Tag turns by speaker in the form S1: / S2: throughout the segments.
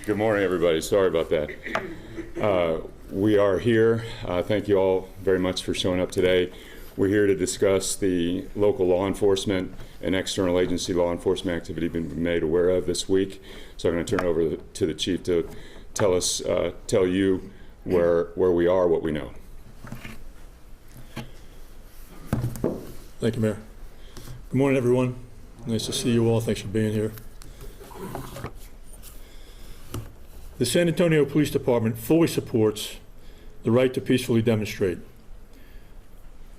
S1: Good morning, everybody. Sorry about that. We are here. Thank you all very much for showing up today. We're here to discuss the local law enforcement and external agency law enforcement activity we've been made aware of this week. So I'm going to turn it over to the chief to tell you where we are, what we know.
S2: Thank you, Mayor. Good morning, everyone. Nice to see you all. Thanks for being here. The San Antonio Police Department fully supports the right to peacefully demonstrate.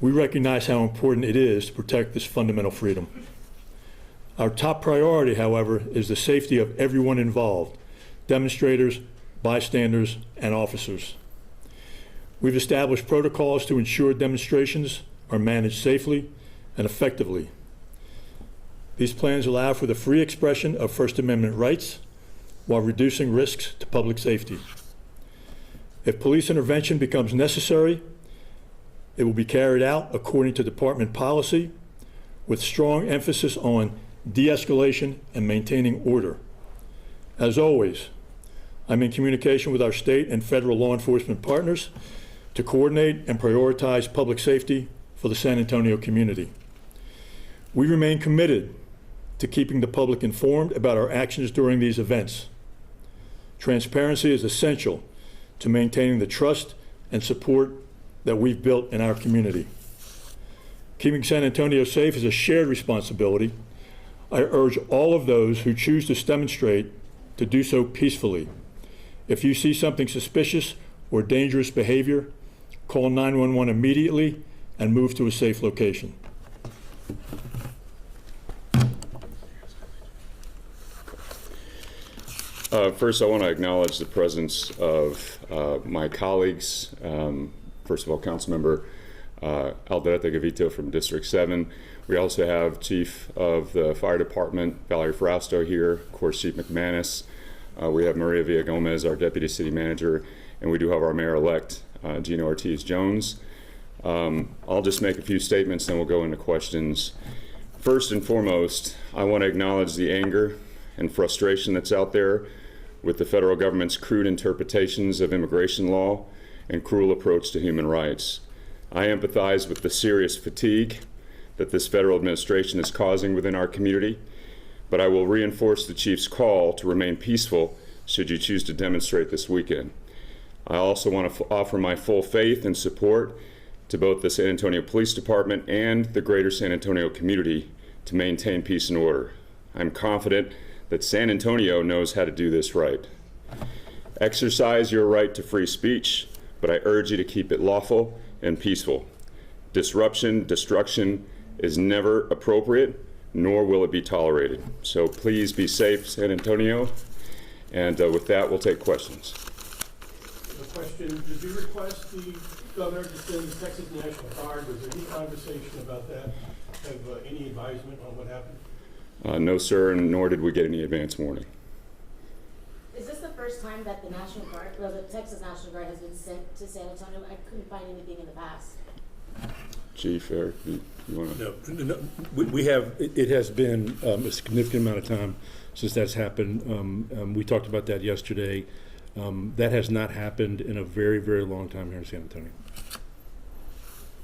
S2: We recognize how important it is to protect this fundamental freedom. Our top priority, however, is the safety of everyone involved, demonstrators, bystanders, and officers. We've established protocols to ensure demonstrations are managed safely and effectively. These plans allow for the free expression of First Amendment rights while reducing risks to public safety. If police intervention becomes necessary, it will be carried out according to department policy with strong emphasis on de-escalation and maintaining order. As always, I'm in communication with our state and federal law enforcement partners to coordinate and prioritize public safety for the San Antonio community. We remain committed to keeping the public informed about our actions during these events. Transparency is essential to maintaining the trust and support that we've built in our community. Keeping San Antonio safe is a shared responsibility. I urge all of those who choose to demonstrate to do so peacefully. If you see something suspicious or dangerous behavior, call 911 immediately and move to a safe location.
S1: First, I want to acknowledge the presence of my colleagues. First of all, Councilmember Alderete Gavito from District 7. We also have Chief of the Fire Department, Valerie Frausto here, of course, Chief McManus. We have Maria Villagomez, our Deputy City Manager, and we do have our Mayor-elect, Gino Ortiz-Jones. I'll just make a few statements, then we'll go into questions. First and foremost, I want to acknowledge the anger and frustration that's out there with the federal government's crude interpretations of immigration law and cruel approach to human rights. I empathize with the serious fatigue that this federal administration is causing within our community, but I will reinforce the Chief's call to remain peaceful should you choose to demonstrate this weekend. I also want to offer my full faith and support to both the San Antonio Police Department and the greater San Antonio community to maintain peace and order. I'm confident that San Antonio knows how to do this right. Exercise your right to free speech, but I urge you to keep it lawful and peaceful. Disruption, destruction is never appropriate, nor will it be tolerated. So please be safe, San Antonio. And with that, we'll take questions.
S3: A question, did you request the governor to send the Texas National Guard? Was there any conversation about that? Have any advisement on what happened?
S1: No, sir, and nor did we get any advance warning.
S4: Is this the first time that the National Guard, well, the Texas National Guard has been sent to San Antonio? I couldn't find anything in the past.
S1: Chief, Eric, you want to?
S5: No, we have, it has been a significant amount of time since that's happened. We talked about that yesterday. That has not happened in a very, very long time here in San Antonio.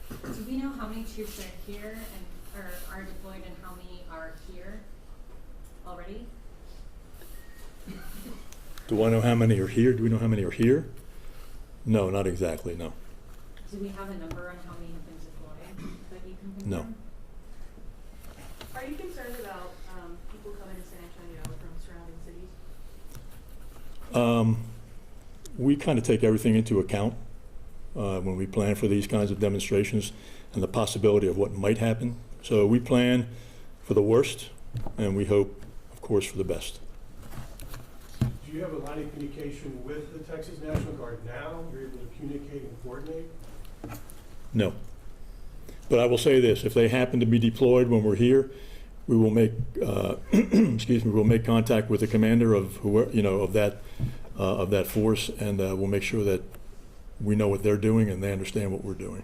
S6: Do we know how many troops are here and are deployed and how many are here already?
S2: Do I know how many are here? Do we know how many are here? No, not exactly, no.
S6: Do we have a number on how many have been deployed that you can confirm?
S2: No.
S7: Are you concerned about people coming to San Antonio from surrounding cities?
S2: We kind of take everything into account when we plan for these kinds of demonstrations and the possibility of what might happen. So we plan for the worst, and we hope, of course, for the best.
S3: Do you have a line of communication with the Texas National Guard now? You're able to communicate and coordinate?
S2: No. But I will say this, if they happen to be deployed when we're here, we will make, excuse me, we'll make contact with the commander of whoever, of that force, and we'll make sure that we know what they're doing and they understand what we're doing.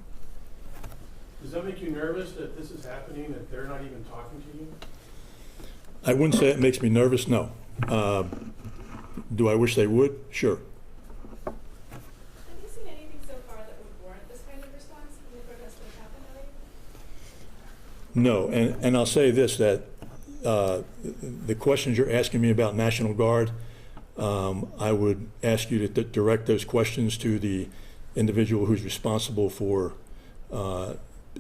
S3: Does that make you nervous that this is happening, that they're not even talking to you?
S2: I wouldn't say it makes me nervous, no. Do I wish they would? Sure.
S7: Have you seen anything so far that would warrant this kind of response from the protests that have happened already?
S2: No, and I'll say this, that the questions you're asking me about National Guard, I would ask you to direct those questions to the individual who's responsible for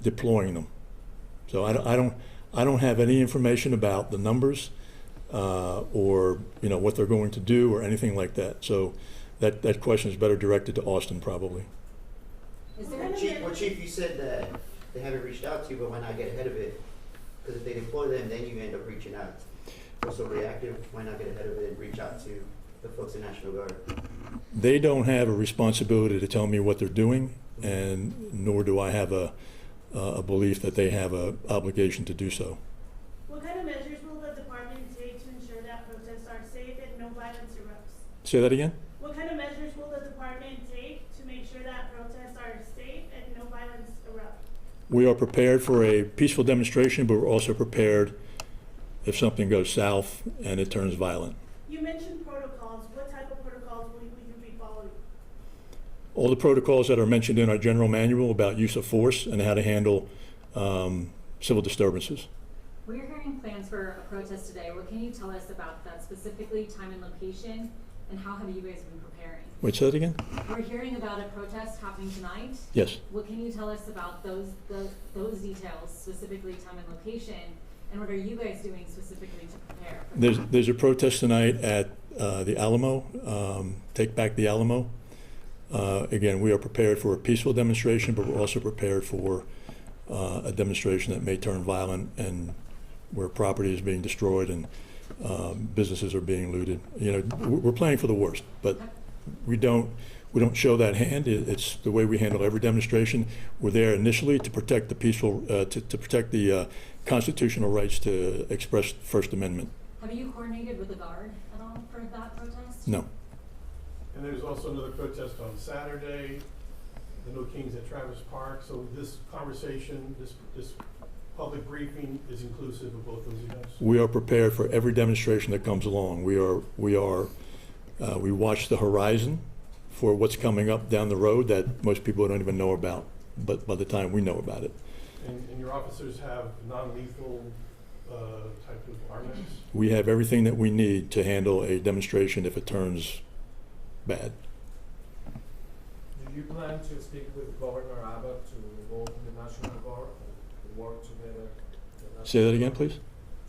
S2: deploying them. So I don't have any information about the numbers or what they're going to do or anything like that. So that question is better directed to Austin probably.
S6: Is there
S8: Chief, you said that they haven't reached out to you, but why not get ahead of it? Because if they deploy them, then you end up reaching out. What's so reactive? Why not get ahead of it and reach out to the folks in National Guard?
S2: They don't have a responsibility to tell me what they're doing, and nor do I have a belief that they have an obligation to do so.
S9: What kind of measures will the department take to ensure that protests are safe and no violence erupts?
S2: Say that again?
S9: What kind of measures will the department take to make sure that protests are safe and no violence erupts?
S2: We are prepared for a peaceful demonstration, but we're also prepared if something goes south and it turns violent.
S9: You mentioned protocols. What type of protocols will you be following?
S2: All the protocols that are mentioned in our general manual about use of force and how to handle civil disturbances.
S6: We're hearing plans for a protest today. What can you tell us about that, specifically time and location, and how have you guys been preparing?
S2: Wait, say that again?
S6: We're hearing about a protest happening tonight.
S2: Yes.
S6: What can you tell us about those details, specifically time and location, and what are you guys doing specifically to prepare?
S2: There's a protest tonight at the Alamo, Take Back the Alamo. Again, we are prepared for a peaceful demonstration, but we're also prepared for a demonstration that may turn violent and where property is being destroyed and businesses are being looted. We're planning for the worst, but we don't show that hand. It's the way we handle every demonstration. We're there initially to protect the peaceful, to protect the constitutional rights to express First Amendment.
S6: Have you coordinated with the Guard at all for that protest?
S2: No.
S3: And there's also another protest on Saturday, the No Kings at Travis Park. So this conversation, this public briefing is inclusive of both those events.
S2: We are prepared for every demonstration that comes along. We watch the horizon for what's coming up down the road that most people don't even know about, but by the time we know about it.
S3: And your officers have non-lethal type of armaments?
S2: We have everything that we need to handle a demonstration if it turns bad.
S10: Do you plan to speak with Governor Abbott to involve the National Guard and work together?
S2: Say that again, please?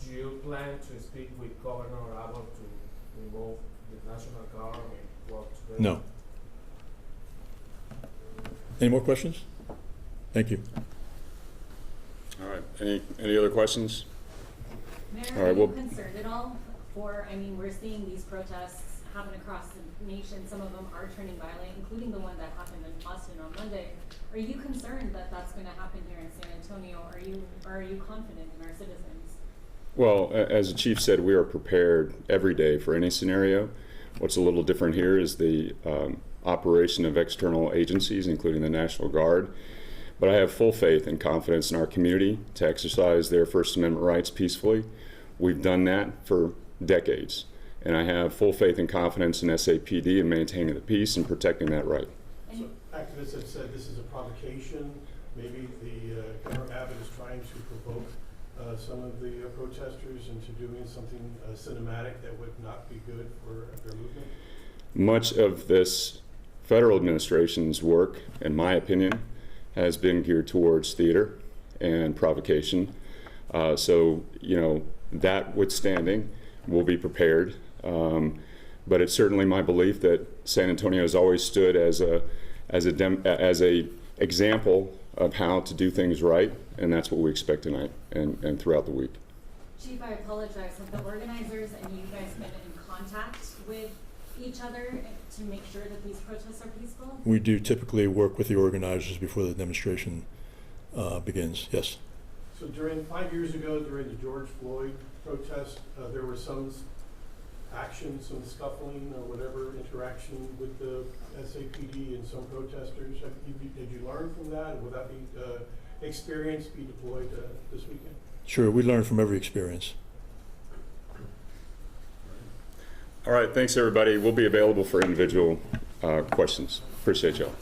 S10: Do you plan to speak with Governor Abbott to involve the National Guard and work together?
S2: No. Any more questions? Thank you.
S1: All right. Any other questions?
S6: Mayor,
S1: All
S6: are
S1: right,
S6: you
S1: well-
S6: concerned at all for, I mean, we're seeing these protests happen across the nation. Some of them are turning violent, including the one that happened in Austin on Monday. Are you concerned that that's going to happen here in San Antonio? Are you confident in our citizens?
S1: Well, as the chief said, we are prepared every day for any scenario. What's a little different here is the operation of external agencies, including the National Guard. But I have full faith and confidence in our community to exercise their First Amendment rights peacefully. We've done that for decades. And I have full faith and confidence in SAPD in maintaining the peace and protecting that right.
S3: So activists have said this is a provocation. Maybe the Governor Abbott is trying to provoke some of the protesters into doing something cinematic that would not be good for their movement.
S1: Much of this federal administration's work, in my opinion, has been geared towards theater and provocation. So, you know, that withstanding, we'll be prepared. But it's certainly my belief that San Antonio has always stood as a example of how to do things right, and that's what we expect tonight and throughout the week.
S6: Chief, I apologize. Have the organizers and you guys been in contact with each other to make sure that these protests are peaceful?
S2: We do typically work with the organizers before the demonstration begins, yes.
S3: So 5 years ago, during the George Floyd protest, there were some action, some scuffling or whatever interaction with the SAPD and some protesters. Did you learn from that? Would that be experience be deployed this weekend?
S2: Sure, we learn from every experience.
S1: All right, thanks everybody. We'll be available for individual questions. Appreciate y'all.